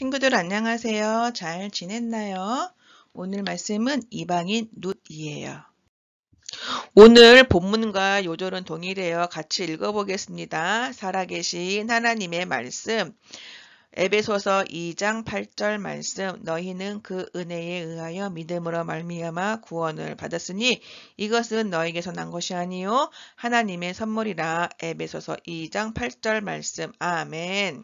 친구들 안녕하세요. 잘 지냈나요? 오늘 말씀은 이방인 룻이에요. 오늘 본문과 요절은 동일해요. 같이 읽어보겠습니다. 살아계신 하나님의 말씀, 에베소서 2장 8절 말씀, 너희는 그 은혜에 의하여 믿음으로 말미암아 구원을 받았으니 이것은 너에게서 난 것이 아니요 하나님의 선물이라. 에베소서 2장 8절 말씀. 아멘.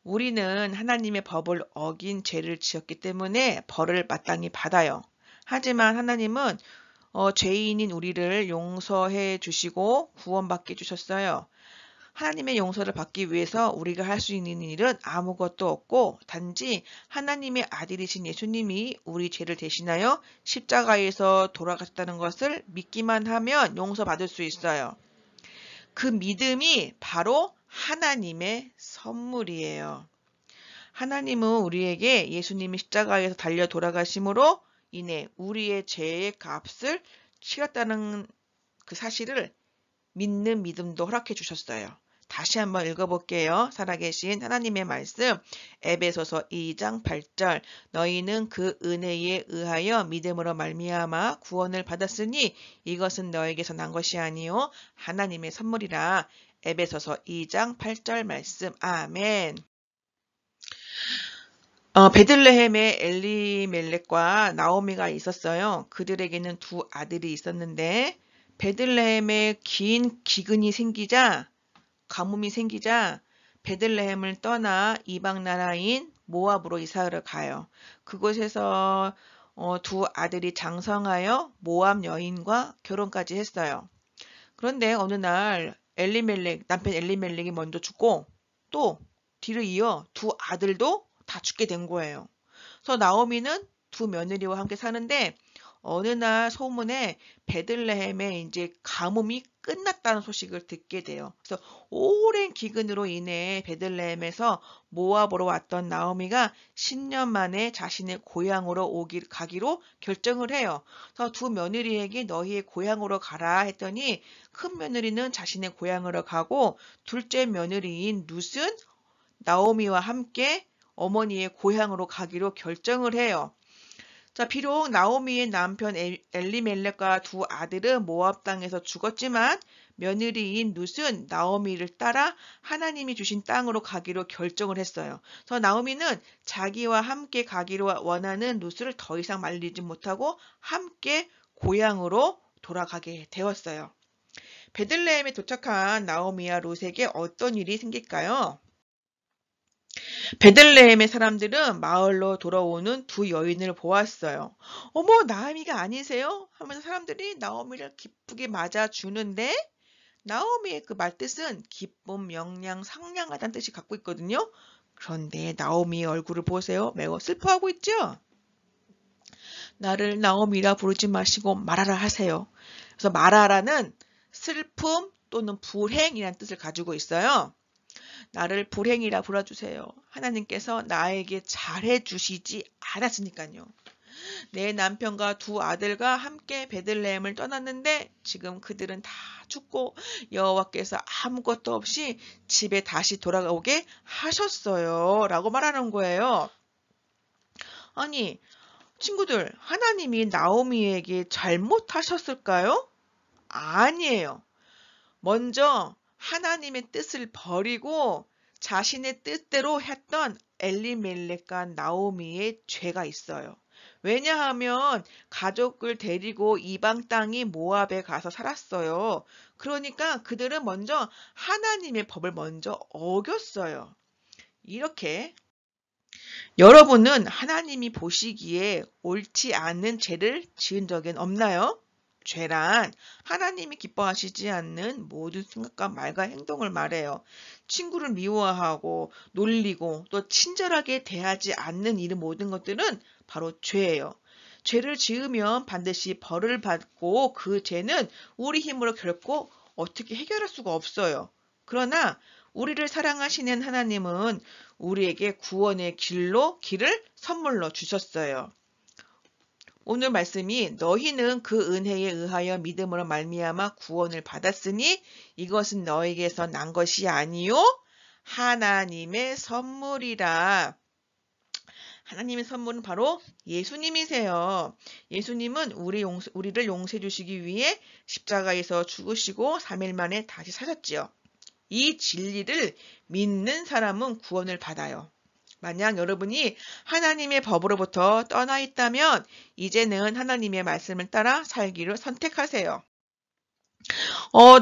우리는 하나님의 법을 어긴 죄를 지었기 때문에 벌을 마땅히 받아요. 하지만 하나님은 죄인인 우리를 용서해 주시고 구원받게 해주셨어요. 하나님의 용서를 받기 위해서 우리가 할 수 있는 일은 아무것도 없고 단지 하나님의 아들이신 예수님이 우리 죄를 대신하여 십자가에서 돌아가셨다는 것을 믿기만 하면 용서받을 수 있어요. 그 믿음이 바로 하나님의 선물이에요. 하나님은 우리에게 예수님이 십자가에서 달려 돌아가심으로 인해 우리의 죄의 값을 치렀다는 그 사실을 믿는 믿음도 허락해 주셨어요. 다시 한번 읽어볼게요. 살아계신 하나님의 말씀, 에베소서 2장 8절, 너희는 그 은혜에 의하여 믿음으로 말미암아 구원을 받았으니 이것은 너에게서 난 것이 아니요 하나님의 선물이라. 에베소서 2장 8절 말씀. 아멘. 베들레헴에 엘리멜렉과 나오미가 있었어요. 그들에게는 두 아들이 있었는데 베들레헴에 긴 기근이 생기자, 가뭄이 생기자 베들레헴을 떠나 이방 나라인 모압으로 이사를 가요. 그곳에서 두 아들이 장성하여 모압 여인과 결혼까지 했어요. 그런데 어느 날 남편 엘리멜렉이 먼저 죽고 또 뒤를 이어 두 아들도 다 죽게 된 거예요. 그래서 나오미는 두 며느리와 함께 사는데 어느 날 소문에 베들레헴에 이제 가뭄이 끝났다는 소식을 듣게 돼요. 그래서 오랜 기근으로 인해 베들레헴에서 모압으로 왔던 나오미가 10년 만에 자신의 고향으로 가기로 결정을 해요. 그래서 두 며느리에게 너희의 고향으로 가라 했더니 큰 며느리는 자신의 고향으로 가고 둘째 며느리인 룻은 나오미와 함께 어머니의 고향으로 가기로 결정을 해요. 자, 비록 나오미의 남편 엘리멜렉과 두 아들은 모압 땅에서 죽었지만 며느리인 룻은 나오미를 따라 하나님이 주신 땅으로 가기로 결정을 했어요. 그래서 나오미는 자기와 함께 가기로 원하는 룻을 더 이상 말리지 못하고 함께 고향으로 돌아가게 되었어요. 베들레헴에 도착한 나오미와 룻에게 어떤 일이 생길까요? 베들레헴의 사람들은 마을로 돌아오는 두 여인을 보았어요. 어머, 나오미가 아니세요? 하면서 사람들이 나오미를 기쁘게 맞아주는데 나오미의 그 말뜻은 기쁨, 명량, 상냥하다는 뜻이 갖고 있거든요. 그런데 나오미의 얼굴을 보세요. 매우 슬퍼하고 있죠? 나를 나오미라 부르지 마시고 마라라 하세요. 그래서 마라라는 슬픔 또는 불행이라는 뜻을 가지고 있어요. 나를 불행이라 불러주세요. 하나님께서 나에게 잘해주시지 않았으니까요. 내 남편과 두 아들과 함께 베들레헴을 떠났는데 지금 그들은 다 죽고 여호와께서 아무것도 없이 집에 다시 돌아오게 하셨어요. 라고 말하는 거예요. 아니, 친구들, 하나님이 나오미에게 잘못하셨을까요? 아니에요. 먼저 하나님의 뜻을 버리고 자신의 뜻대로 했던 엘리멜렉과 나오미의 죄가 있어요. 왜냐하면 가족을 데리고 이방 땅인 모압에 가서 살았어요. 그러니까 그들은 먼저 하나님의 법을 먼저 어겼어요. 이렇게 여러분은 하나님이 보시기에 옳지 않은 죄를 지은 적은 없나요? 죄란 하나님이 기뻐하시지 않는 모든 생각과 말과 행동을 말해요. 친구를 미워하고 놀리고 또 친절하게 대하지 않는 이런 모든 것들은 바로 죄예요. 죄를 지으면 반드시 벌을 받고 그 죄는 우리 힘으로 결코 어떻게 해결할 수가 없어요. 그러나 우리를 사랑하시는 하나님은 우리에게 구원의 길을 선물로 주셨어요. 오늘 말씀이 너희는 그 은혜에 의하여 믿음으로 말미암아 구원을 받았으니 이것은 너에게서 난 것이 아니요 하나님의 선물이라. 하나님의 선물은 바로 예수님이세요. 예수님은 우리를 용서해 주시기 위해 십자가에서 죽으시고 3일 만에 다시 사셨지요. 이 진리를 믿는 사람은 구원을 받아요. 만약 여러분이 하나님의 법으로부터 떠나 있다면 이제는 하나님의 말씀을 따라 살기를 선택하세요.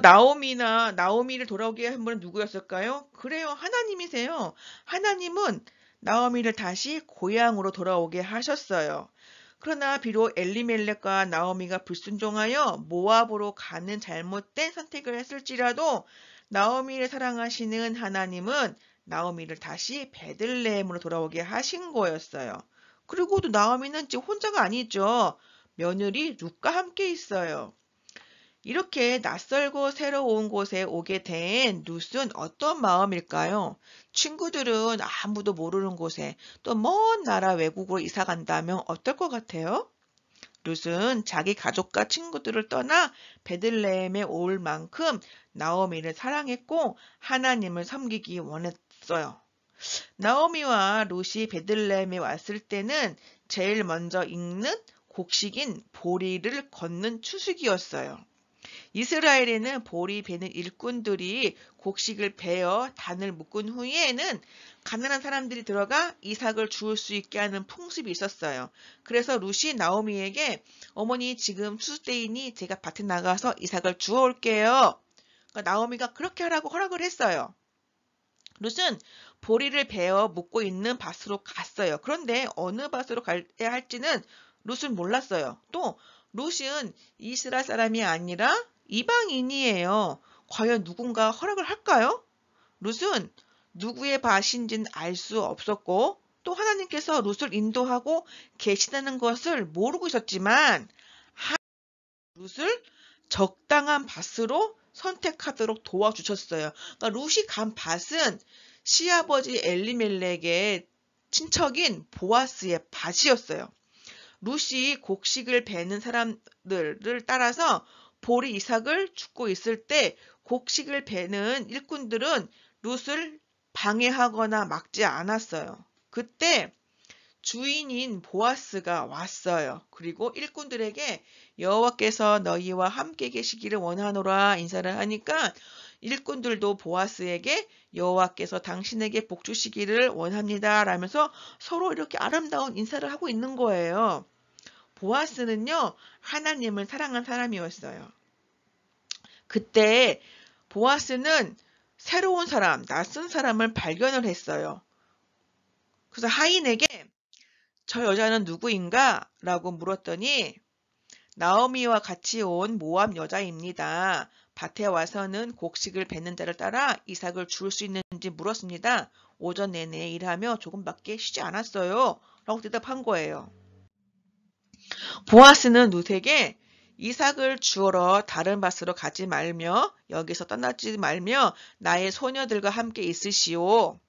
나오미를 돌아오게 한 분은 누구였을까요? 그래요, 하나님이세요. 하나님은 나오미를 다시 고향으로 돌아오게 하셨어요. 그러나 비록 엘리멜렉과 나오미가 불순종하여 모압으로 가는 잘못된 선택을 했을지라도 나오미를 사랑하시는 하나님은 나오미를 다시 베들레헴으로 돌아오게 하신 거였어요. 그리고 또 나오미는 지금 혼자가 아니죠. 며느리 룻과 함께 있어요. 이렇게 낯설고 새로운 곳에 오게 된 룻은 어떤 마음일까요? 친구들은 아무도 모르는 곳에 또 먼 나라 외국으로 이사 간다면 어떨 것 같아요? 룻은 자기 가족과 친구들을 떠나 베들레헴에 올 만큼 나오미를 사랑했고 하나님을 섬기기 원했어요. 나오미와 룻이 베들레헴에 왔을 때는 제일 먼저 읽는 곡식인 보리를 걷는 추수기였어요. 이스라엘에는 보리 베는 일꾼들이 곡식을 베어 단을 묶은 후에는 가난한 사람들이 들어가 이삭을 주울 수 있게 하는 풍습이 있었어요. 그래서 룻이 나오미에게 어머니 지금 추수 때이니 제가 밭에 나가서 이삭을 주워 올게요. 그러니까 나오미가 그렇게 하라고 허락을 했어요. 룻은 보리를 베어 묶고 있는 밭으로 갔어요. 그런데 어느 밭으로 가야 할지는 룻은 몰랐어요. 또 룻은 이스라엘 사람이 아니라 이방인이에요. 과연 누군가 허락을 할까요? 룻은 누구의 밭인지는 알 수 없었고 또 하나님께서 룻을 인도하고 계시다는 것을 모르고 있었지만 룻을 적당한 밭으로 선택하도록 도와주셨어요. 그러니까 룻이 간 밭은 시아버지 엘리멜렉의 친척인 보아스의 밭이었어요. 룻이 곡식을 베는 사람들을 따라서 보리 이삭을 줍고 있을 때 곡식을 베는 일꾼들은 룻을 방해하거나 막지 않았어요. 그때 주인인 보아스가 왔어요. 그리고 일꾼들에게 여호와께서 너희와 함께 계시기를 원하노라 인사를 하니까 일꾼들도 보아스에게 여호와께서 당신에게 복 주시기를 원합니다 라면서 서로 이렇게 아름다운 인사를 하고 있는 거예요. 보아스는요, 하나님을 사랑한 사람이었어요. 그때 보아스는 새로운 사람, 낯선 사람을 발견을 했어요. 그래서 하인에게 저 여자는 누구인가? 라고 물었더니 나오미와 같이 온 모압 여자입니다. 밭에 와서는 곡식을 뱉는 자를 따라 이삭을 줄 수 있는지 물었습니다. 오전 내내 일하며 조금밖에 쉬지 않았어요. 라고 대답한 거예요. 보아스는 룻에게 이삭을 주우러 다른 밭으로 가지 말며 여기서 떠나지 말며 나의 소녀들과 함께 있으시오.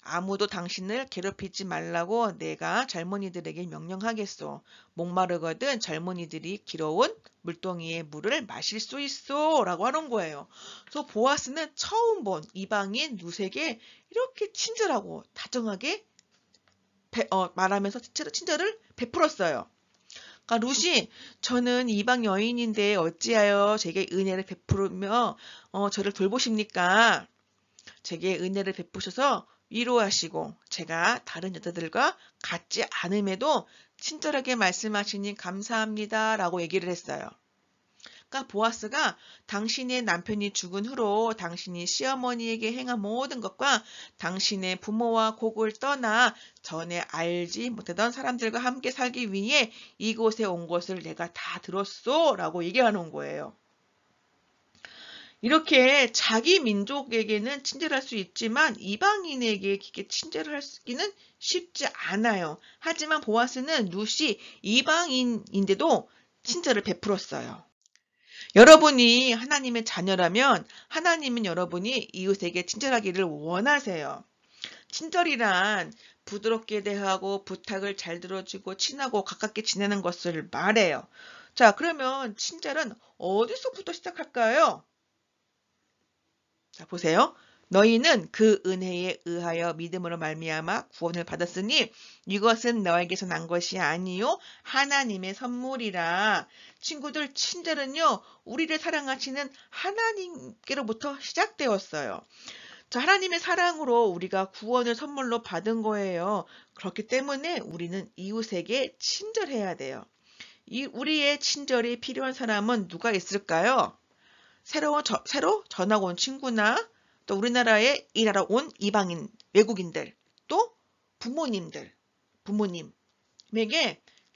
아무도 당신을 괴롭히지 말라고 내가 젊은이들에게 명령하겠소. 목마르거든 젊은이들이 길어온 물동이의 물을 마실 수 있소. 라고 하는 거예요. 그래서 보아스는 처음 본 이방인 룻에게 이렇게 친절하고 다정하게 말하면서 친절을 베풀었어요. 그러니까 룻이 저는 이방 여인인데 어찌하여 제게 은혜를 베푸며 저를 돌보십니까? 제게 은혜를 베푸셔서 위로하시고 제가 다른 여자들과 같지 않음에도 친절하게 말씀하시니 감사합니다 라고 얘기를 했어요. 그러니까 보아스가 당신의 남편이 죽은 후로 당신이 시어머니에게 행한 모든 것과 당신의 부모와 곡을 떠나 전에 알지 못하던 사람들과 함께 살기 위해 이곳에 온 것을 내가 다 들었소 라고 얘기하는 거예요. 이렇게 자기 민족에게는 친절할 수 있지만 이방인에게 이렇게 친절하기는 쉽지 않아요. 하지만 보아스는 룻이 이방인인데도 친절을 베풀었어요. 여러분이 하나님의 자녀라면 하나님은 여러분이 이웃에게 친절하기를 원하세요. 친절이란 부드럽게 대하고 부탁을 잘 들어주고 친하고 가깝게 지내는 것을 말해요. 자, 그러면 친절은 어디서부터 시작할까요? 자, 보세요. 너희는 그 은혜에 의하여 믿음으로 말미암아 구원을 받았으니 이것은 너에게서 난 것이 아니요 하나님의 선물이라. 친구들, 친절은요 우리를 사랑하시는 하나님께로부터 시작되었어요. 자, 하나님의 사랑으로 우리가 구원을 선물로 받은 거예요. 그렇기 때문에 우리는 이웃에게 친절해야 돼요. 우리의 친절이 필요한 사람은 누가 있을까요? 새로 전학 온 친구나 또 우리나라에 일하러 온 이방인, 외국인들, 또 부모님에게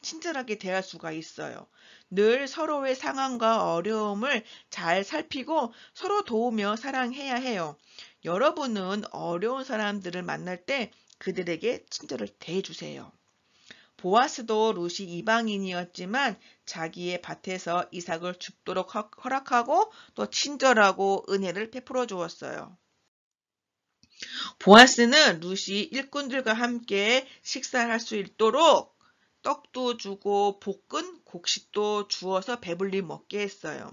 친절하게 대할 수가 있어요. 늘 서로의 상황과 어려움을 잘 살피고 서로 도우며 사랑해야 해요. 여러분은 어려운 사람들을 만날 때 그들에게 친절을 대해주세요. 보아스도 룻이 이방인이었지만 자기의 밭에서 이삭을 줍도록 허락하고 또 친절하고 은혜를 베풀어 주었어요. 보아스는 룻이 일꾼들과 함께 식사할 수 있도록 떡도 주고 볶은 곡식도 주어서 배불리 먹게 했어요.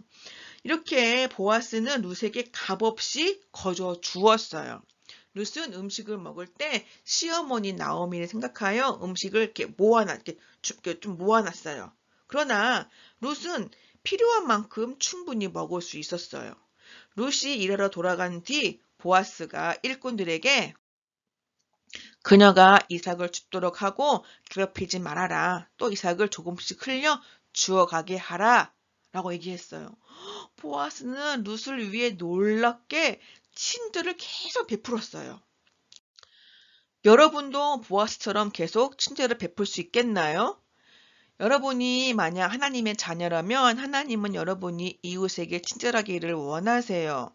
이렇게 보아스는 룻에게 값없이 거저 주었어요. 룻은 음식을 먹을 때 시어머니 나오미를 생각하여 음식을 이렇게 좀 모아놨어요. 그러나 룻은 필요한 만큼 충분히 먹을 수 있었어요. 룻이 일하러 돌아간 뒤 보아스가 일꾼들에게 그녀가 이삭을 줍도록 하고 괴롭히지 말아라. 또 이삭을 조금씩 흘려 주워가게 하라. 라고 얘기했어요. 보아스는 룻을 위해 놀랍게 친절을 계속 베풀었어요. 여러분도 보아스처럼 계속 친절을 베풀 수 있겠나요? 여러분이 만약 하나님의 자녀라면 하나님은 여러분이 이웃에게 친절하기를 원하세요.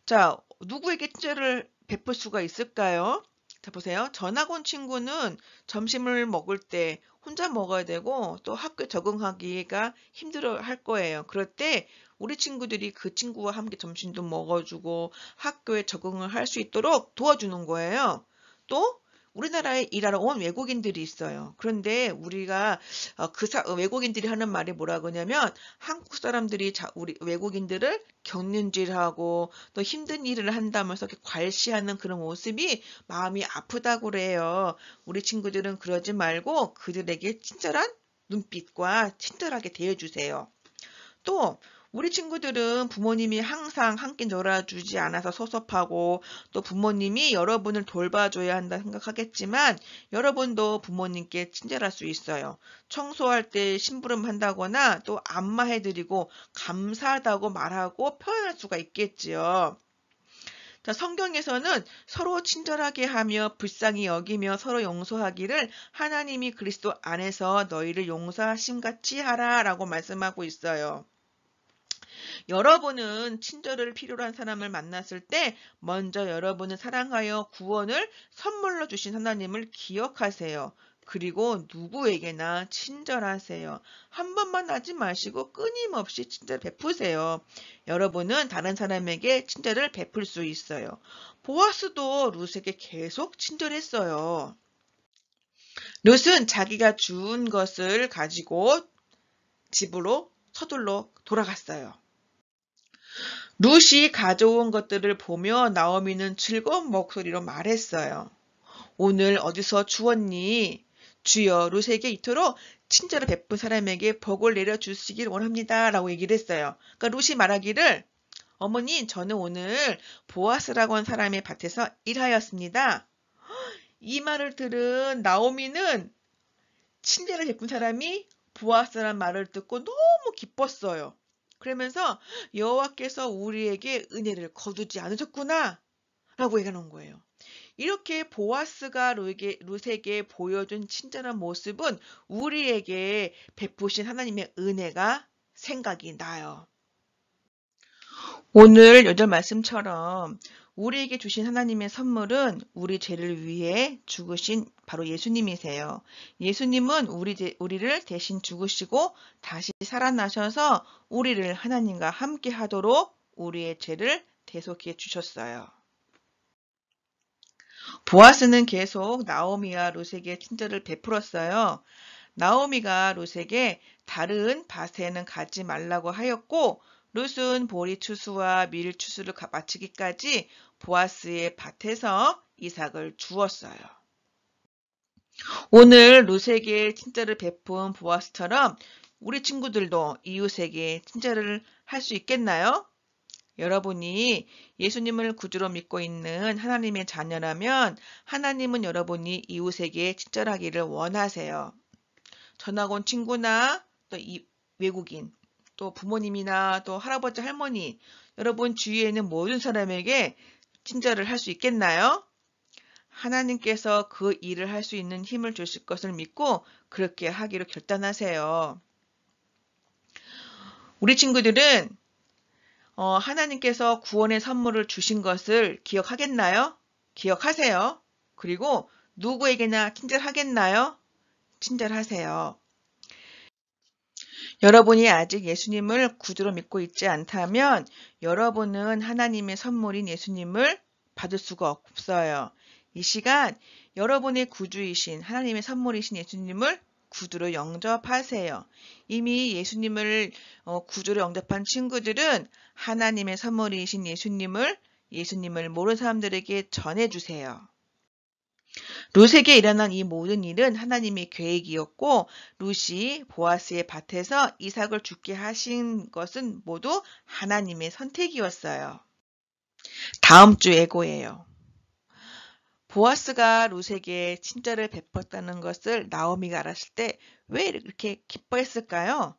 자, 누구에게 친절을 베풀 수가 있을까요? 자, 보세요. 전학 온 친구는 점심을 먹을 때 혼자 먹어야 되고 또 학교에 적응하기가 힘들어 할 거예요. 그럴 때 우리 친구들이 그 친구와 함께 점심도 먹어주고 학교에 적응을 할 수 있도록 도와주는 거예요. 또 우리나라에 일하러 온 외국인들이 있어요. 그런데 우리가 외국인들이 하는 말이 뭐라 그러냐면 한국 사람들이 우리 외국인들을 격륜질하고 또 힘든 일을 한다면서 이렇게 괄시하는 그런 모습이 마음이 아프다고 그래요. 우리 친구들은 그러지 말고 그들에게 친절한 눈빛과 친절하게 대해주세요. 또 우리 친구들은 부모님이 항상 함께 놀아주지 않아서 섭섭하고 또 부모님이 여러분을 돌봐줘야 한다 생각하겠지만 여러분도 부모님께 친절할 수 있어요. 청소할 때 심부름 한다거나 또 안마해드리고 감사하다고 말하고 표현할 수가 있겠지요. 자, 성경에서는 서로 친절하게 하며 불쌍히 여기며 서로 용서하기를 하나님이 그리스도 안에서 너희를 용서하심 같이 하라 라고 말씀하고 있어요. 여러분은 친절을 필요로 한 사람을 만났을 때 먼저 여러분을 사랑하여 구원을 선물로 주신 하나님을 기억하세요. 그리고 누구에게나 친절하세요. 한 번만 하지 마시고 끊임없이 친절 베푸세요. 여러분은 다른 사람에게 친절을 베풀 수 있어요. 보아스도 룻에게 계속 친절했어요. 룻은 자기가 준 것을 가지고 집으로 서둘러 돌아갔어요. 룻이 가져온 것들을 보며 나오미는 즐거운 목소리로 말했어요. 오늘 어디서 주웠니? 주여 룻에게 이토록 친절을 베푼 사람에게 복을 내려주시길 원합니다. 라고 얘기를 했어요. 그러니까 룻이 말하기를 어머니 저는 오늘 보아스라고 하는 사람의 밭에서 일하였습니다. 이 말을 들은 나오미는 친절을 베푼 사람이 보아스라는 말을 듣고 너무 기뻤어요. 그러면서 여호와께서 우리에게 은혜를 거두지 않으셨구나 라고 얘기하는 거예요. 이렇게 보아스가 룻에게 보여준 친절한 모습은 우리에게 베푸신 하나님의 은혜가 생각이 나요. 오늘 8절 말씀처럼 우리에게 주신 하나님의 선물은 우리 죄를 위해 죽으신 바로 예수님이세요. 예수님은 우리를 대신 죽으시고 다시 살아나셔서 우리를 하나님과 함께 하도록 우리의 죄를 대속해 주셨어요. 보아스는 계속 나오미와 룻에게 친절을 베풀었어요. 나오미가 룻에게 다른 밭에는 가지 말라고 하였고 룻은 보리 추수와 밀 추수를 마치기까지 보아스의 밭에서 이삭을 주었어요. 오늘 룻에게 친절을 베푼 보아스처럼 우리 친구들도 이웃에게 친절을 할 수 있겠나요? 여러분이 예수님을 구주로 믿고 있는 하나님의 자녀라면 하나님은 여러분이 이웃에게 친절하기를 원하세요. 전학 온 친구나 또 외국인, 또 부모님이나 또 할아버지, 할머니, 여러분 주위에 있는 모든 사람에게 친절을 할 수 있겠나요? 하나님께서 그 일을 할 수 있는 힘을 주실 것을 믿고 그렇게 하기로 결단하세요. 우리 친구들은 하나님께서 구원의 선물을 주신 것을 기억하겠나요? 기억하세요. 그리고 누구에게나 친절하겠나요? 친절하세요. 여러분이 아직 예수님을 구주로 믿고 있지 않다면 여러분은 하나님의 선물인 예수님을 받을 수가 없어요. 이 시간 여러분의 구주이신 하나님의 선물이신 예수님을 구주로 영접하세요. 이미 예수님을 구주로 영접한 친구들은 하나님의 선물이신 예수님을 모르는 사람들에게 전해주세요. 룻에게 일어난 이 모든 일은 하나님의 계획이었고 룻이 보아스의 밭에서 이삭을 죽게 하신 것은 모두 하나님의 선택이었어요. 다음 주 예고예요. 보아스가 룻에게 친절을 베풀었다는 것을 나오미가 알았을 때 왜 이렇게 기뻐했을까요?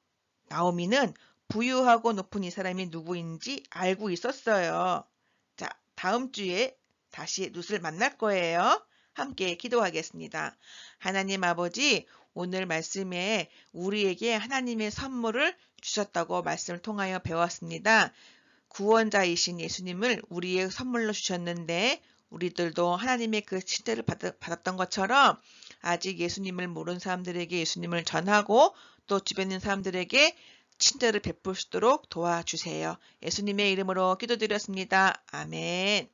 나오미는 부유하고 높은 이 사람이 누구인지 알고 있었어요. 자, 다음 주에 다시 룻을 만날 거예요. 함께 기도하겠습니다. 하나님 아버지, 오늘 말씀에 우리에게 하나님의 선물을 주셨다고 말씀을 통하여 배웠습니다. 구원자이신 예수님을 우리의 선물로 주셨는데 우리들도 하나님의 그 친절을 받았던 것처럼 아직 예수님을 모르는 사람들에게 예수님을 전하고 또 주변 있는 사람들에게 친절을 베풀 수 있도록 도와주세요. 예수님의 이름으로 기도드렸습니다. 아멘.